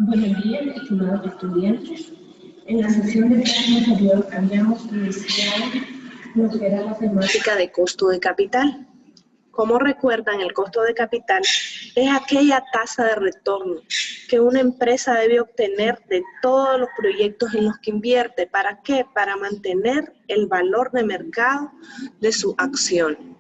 Buenos días, estimados estudiantes. En la sesión de clase anterior habíamos iniciado lo que era la temática de costo de capital. Como recuerdan, el costo de capital es aquella tasa de retorno que una empresa debe obtener de todos los proyectos en los que invierte. ¿Para qué? Para mantener el valor de mercado de su acción.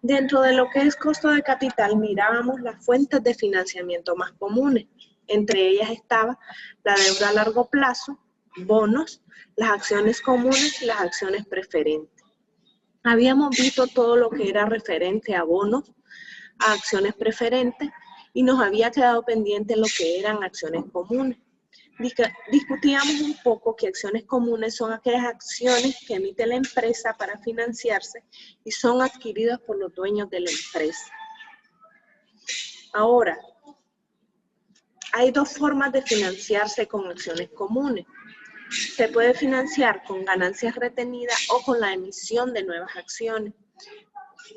Dentro de lo que es costo de capital, mirábamos las fuentes de financiamiento más comunes. Entre ellas estaba la deuda a largo plazo, bonos, las acciones comunes y las acciones preferentes. Habíamos visto todo lo que era referente a bonos, a acciones preferentes, y nos había quedado pendiente lo que eran acciones comunes. Discutíamos un poco que acciones comunes son aquellas acciones que emite la empresa para financiarse y son adquiridas por los dueños de la empresa. Ahora, hay dos formas de financiarse con acciones comunes. Se puede financiar con ganancias retenidas o con la emisión de nuevas acciones.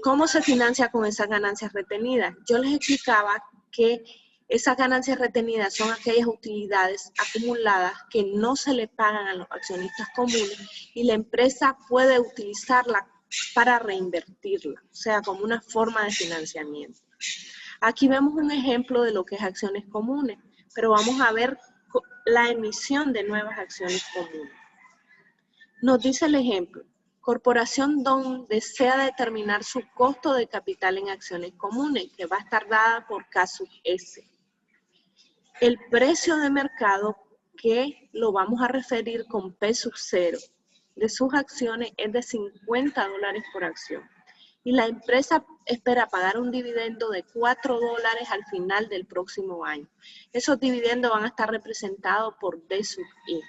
¿Cómo se financia con esas ganancias retenidas? Yo les explicaba que esas ganancias retenidas son aquellas utilidades acumuladas que no se le pagan a los accionistas comunes y la empresa puede utilizarla para reinvertirla, o sea, como una forma de financiamiento. Aquí vemos un ejemplo de lo que es acciones comunes, pero vamos a ver la emisión de nuevas acciones comunes. Nos dice el ejemplo: Corporación DON desea determinar su costo de capital en acciones comunes, que va a estar dada por K sub S. El precio de mercado, que lo vamos a referir con P sub 0, de sus acciones es de $50 por acción. Y la empresa espera pagar un dividendo de $4 al final del próximo año. Esos dividendos van a estar representados por D sub I.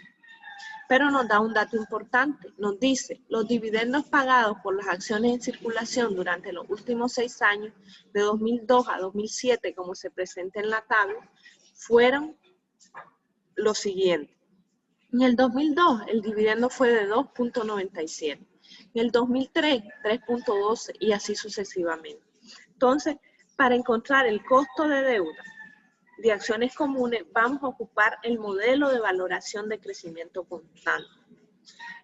Pero nos da un dato importante. Nos dice, los dividendos pagados por las acciones en circulación durante los últimos 6 años, de 2002 a 2007, como se presenta en la tabla, fueron los siguientes. En el 2002, el dividendo fue de 2.97. En el 2003, 3.12 y así sucesivamente. Entonces, para encontrar el costo de deuda de acciones comunes, vamos a ocupar el modelo de valoración de crecimiento constante,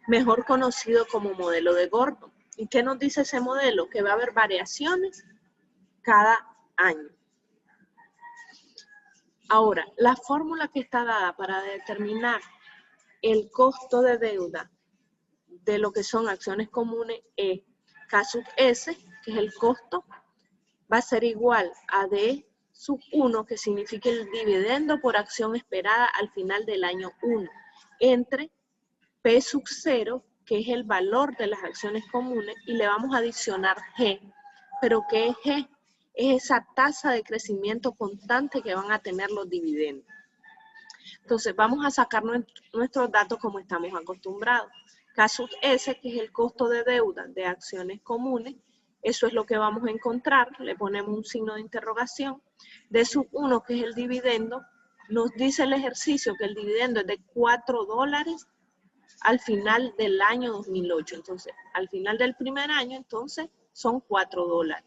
mejor conocido como modelo de Gordon. ¿Y qué nos dice ese modelo? Que va a haber variaciones cada año. Ahora, la fórmula que está dada para determinar el costo de deuda de lo que son acciones comunes es K sub S, que es el costo, va a ser igual a D sub 1, que significa el dividendo por acción esperada al final del año 1, entre P sub 0, que es el valor de las acciones comunes, y le vamos a adicionar G. ¿Pero qué es G? Es esa tasa de crecimiento constante que van a tener los dividendos. Entonces, vamos a sacar nuestros datos como estamos acostumbrados. K sub S, que es el costo de deuda de acciones comunes, eso es lo que vamos a encontrar, le ponemos un signo de interrogación. D sub 1, que es el dividendo, nos dice el ejercicio que el dividendo es de $4 al final del año 2008. Entonces, al final del primer año, entonces, son $4.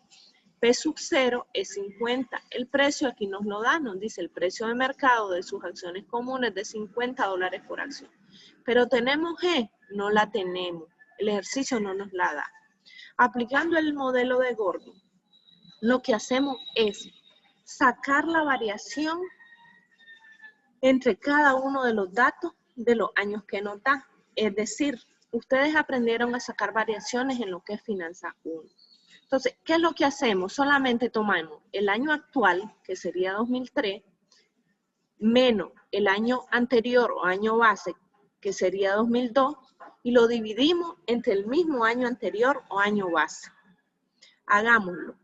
P sub 0 es 50. El precio aquí nos lo da, nos dice el precio de mercado de sus acciones comunes de $50 por acción. Pero ¿tenemos G? No la tenemos. El ejercicio no nos la da. Aplicando el modelo de Gordon, lo que hacemos es sacar la variación entre cada uno de los datos de los años que nos da. Es decir, ustedes aprendieron a sacar variaciones en lo que es Finanzas 1. Entonces, ¿qué es lo que hacemos? Solamente tomamos el año actual, que sería 2003, menos el año anterior o año base, que sería 2002, y lo dividimos entre el mismo año anterior o año base. Hagámoslo.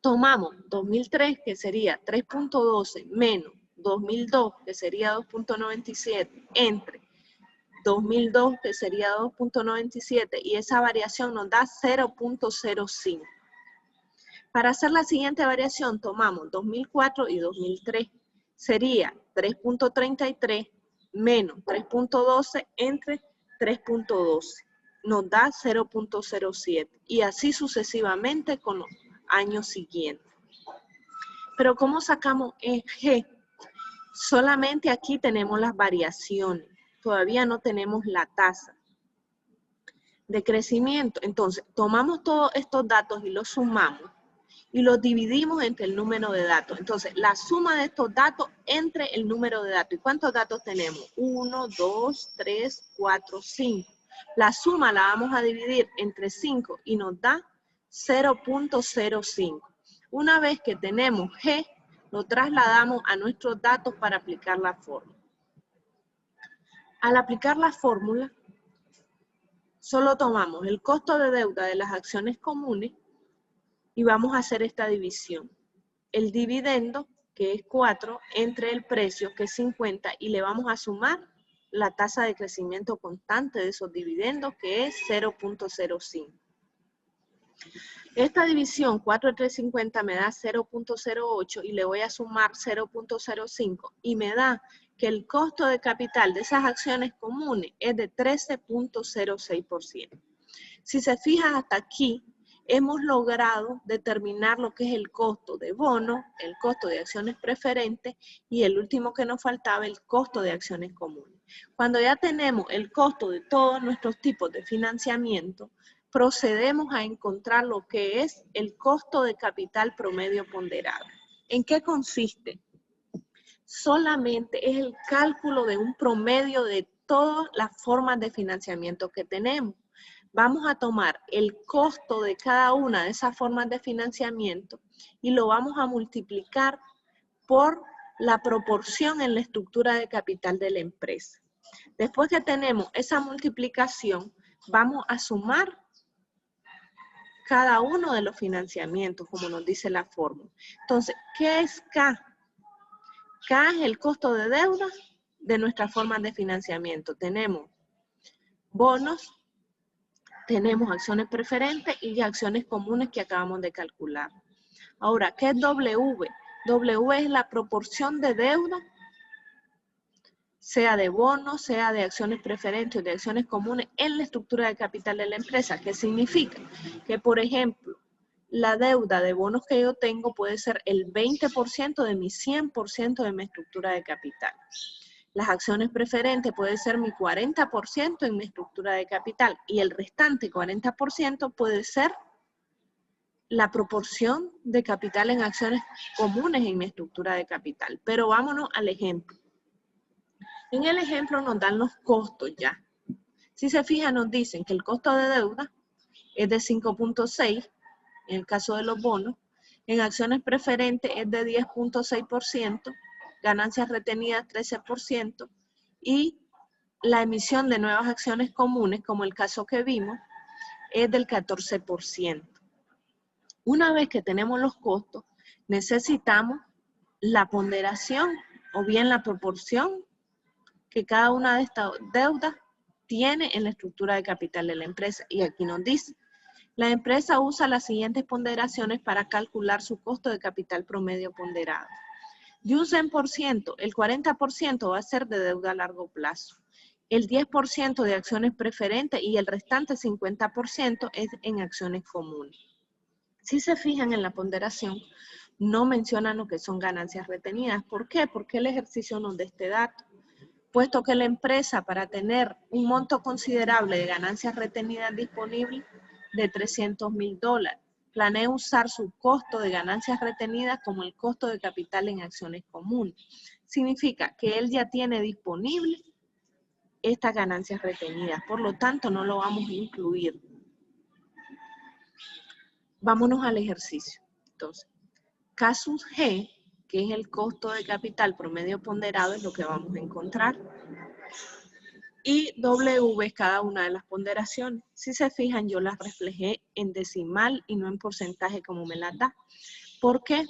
Tomamos 2003, que sería 3.12, menos 2002, que sería 2.97, entre 2002, que sería 2.97, y esa variación nos da 0.05. Para hacer la siguiente variación, tomamos 2004 y 2003. Sería 3.33 menos 3.12 entre 3.12. Nos da 0.07. Y así sucesivamente con los años siguientes. Pero ¿cómo sacamos G? Solamente aquí tenemos las variaciones, todavía no tenemos la tasa de crecimiento. Entonces, tomamos todos estos datos y los sumamos y los dividimos entre el número de datos. Entonces, la suma de estos datos entre el número de datos. ¿Y cuántos datos tenemos? 1, 2, 3, 4, 5. La suma la vamos a dividir entre 5 y nos da 0.05. Una vez que tenemos G, lo trasladamos a nuestros datos para aplicar la fórmula. Al aplicar la fórmula, solo tomamos el costo de deuda de las acciones comunes y vamos a hacer esta división. El dividendo, que es 4, entre el precio, que es 50, y le vamos a sumar la tasa de crecimiento constante de esos dividendos, que es 0.05. Esta división, 4 entre 50, me da 0.08 y le voy a sumar 0.05 y me da que el costo de capital de esas acciones comunes es de 13.06%. Si se fijan hasta aquí, hemos logrado determinar lo que es el costo de bonos, el costo de acciones preferentes y el último que nos faltaba, el costo de acciones comunes. Cuando ya tenemos el costo de todos nuestros tipos de financiamiento, procedemos a encontrar lo que es el costo de capital promedio ponderado. ¿En qué consiste? Solamente es el cálculo de un promedio de todas las formas de financiamiento que tenemos. Vamos a tomar el costo de cada una de esas formas de financiamiento y lo vamos a multiplicar por la proporción en la estructura de capital de la empresa. Después que tenemos esa multiplicación, vamos a sumar cada uno de los financiamientos, como nos dice la fórmula. Entonces, ¿qué es K? K es el costo de deuda de nuestras formas de financiamiento. Tenemos bonos, tenemos acciones preferentes y acciones comunes que acabamos de calcular. Ahora, ¿qué es W? W es la proporción de deuda, sea de bonos, sea de acciones preferentes o de acciones comunes en la estructura de capital de la empresa. ¿Qué significa? Que, por ejemplo, la deuda de bonos que yo tengo puede ser el 20% de mi 100% de mi estructura de capital. Las acciones preferentes puede ser mi 40% en mi estructura de capital y el restante 40% puede ser la proporción de capital en acciones comunes en mi estructura de capital. Pero vámonos al ejemplo. En el ejemplo nos dan los costos ya. Si se fijan, nos dicen que el costo de deuda es de 5.6 en el caso de los bonos, en acciones preferentes es de 10.6%, ganancias retenidas 13% y la emisión de nuevas acciones comunes, como el caso que vimos, es del 14%. Una vez que tenemos los costos, necesitamos la ponderación o bien la proporción que cada una de estas deudas tiene en la estructura de capital de la empresa. Y aquí nos dice, la empresa usa las siguientes ponderaciones para calcular su costo de capital promedio ponderado. De un 100%, el 40% va a ser de deuda a largo plazo, el 10% de acciones preferentes y el restante 50% es en acciones comunes. Si se fijan en la ponderación, no mencionan lo que son ganancias retenidas. ¿Por qué? Porque el ejercicio nos da este dato. Puesto que la empresa, para tener un monto considerable de ganancias retenidas disponibles de $300,000, planea usar su costo de ganancias retenidas como el costo de capital en acciones comunes. Significa que él ya tiene disponible estas ganancias retenidas, por lo tanto no lo vamos a incluir. Vámonos al ejercicio. Entonces, casus G, que es el costo de capital promedio ponderado, es lo que vamos a encontrar. Y W es cada una de las ponderaciones. Si se fijan, yo las reflejé en decimal y no en porcentaje como me las da. ¿Por qué?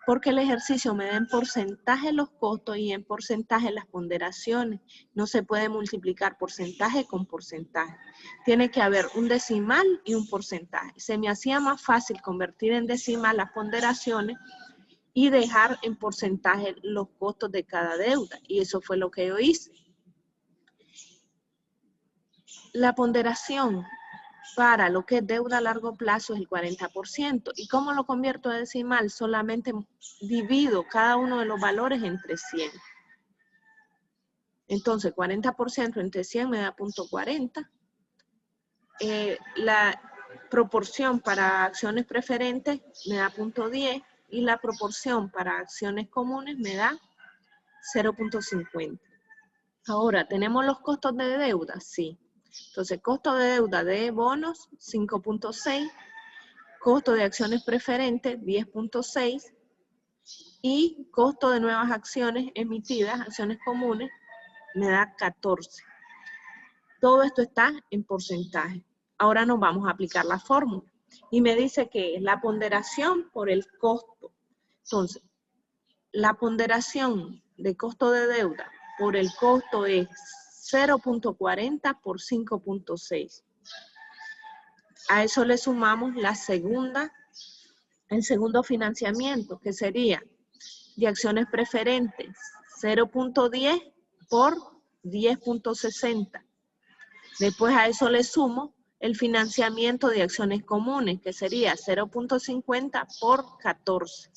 Porque el ejercicio me da en porcentaje los costos y en porcentaje las ponderaciones. No se puede multiplicar porcentaje con porcentaje. Tiene que haber un decimal y un porcentaje. Se me hacía más fácil convertir en decimal las ponderaciones y dejar en porcentaje los costos de cada deuda. Y eso fue lo que yo hice. La ponderación para lo que es deuda a largo plazo es el 40%. ¿Y cómo lo convierto a decimal? Solamente divido cada uno de los valores entre 100. Entonces, 40% entre 100 me da 0.40. La proporción para acciones preferentes me da 0.10 y la proporción para acciones comunes me da 0.50. Ahora, ¿tenemos los costos de deuda? Sí. Entonces, costo de deuda de bonos, 5.6. Costo de acciones preferentes, 10.6. Y costo de nuevas acciones emitidas, acciones comunes, me da 14. Todo esto está en porcentaje. Ahora nos vamos a aplicar la fórmula. Y me dice que es la ponderación por el costo. Entonces, la ponderación de costo de deuda por el costo es 0.40 por 5.6. A eso le sumamos el segundo financiamiento, que sería de acciones preferentes, 0.10 por 10.60. Después a eso le sumo el financiamiento de acciones comunes, que sería 0.50 por 14.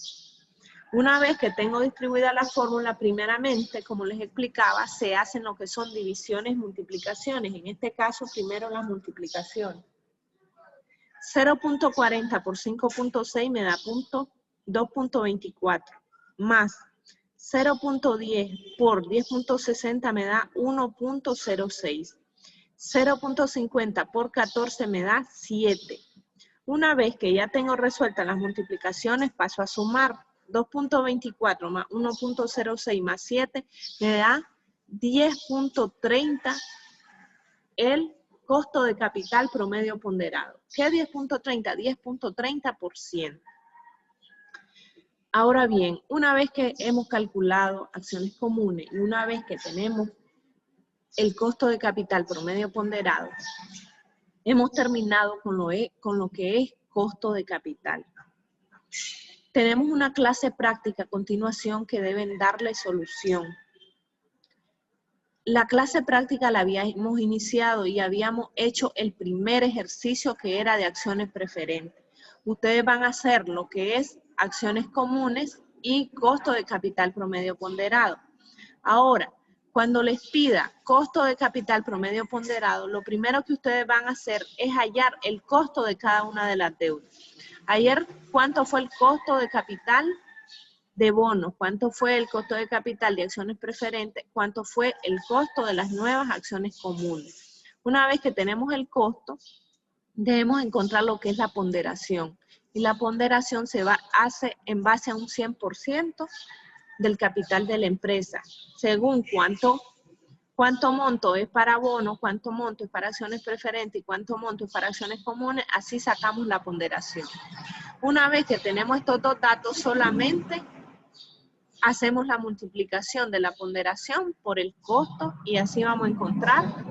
Una vez que tengo distribuida la fórmula, primeramente, como les explicaba, se hacen lo que son divisiones y multiplicaciones. En este caso, primero las multiplicaciones. 0.40 por 5.6 me da 2.24, más 0.10 por 10.60 me da 1.06. 0.50 por 14 me da 7. Una vez que ya tengo resueltas las multiplicaciones, paso a sumar. 2.24 más 1.06 más 7 me da 10.30 el costo de capital promedio ponderado. ¿Qué 10.30? 10.30%. Ahora bien, una vez que hemos calculado acciones comunes y una vez que tenemos el costo de capital promedio ponderado, hemos terminado con lo que es costo de capital. Tenemos una clase práctica a continuación que deben darle solución. La clase práctica la habíamos iniciado y habíamos hecho el primer ejercicio que era de acciones preferentes. Ustedes van a hacer lo que es acciones comunes y costo de capital promedio ponderado. Ahora, cuando les pida costo de capital promedio ponderado, lo primero que ustedes van a hacer es hallar el costo de cada una de las deudas. Ayer, ¿cuánto fue el costo de capital de bonos? ¿Cuánto fue el costo de capital de acciones preferentes? ¿Cuánto fue el costo de las nuevas acciones comunes? Una vez que tenemos el costo, debemos encontrar lo que es la ponderación. Y la ponderación se hace en base a un 100% del capital de la empresa, según cuánto monto es para bonos, cuánto monto es para acciones preferentes y cuánto monto es para acciones comunes, así sacamos la ponderación. Una vez que tenemos estos dos datos, solamente hacemos la multiplicación de la ponderación por el costo y así vamos a encontrar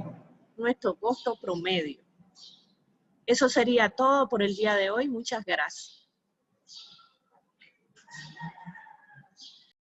nuestro costo promedio. Eso sería todo por el día de hoy. Muchas gracias.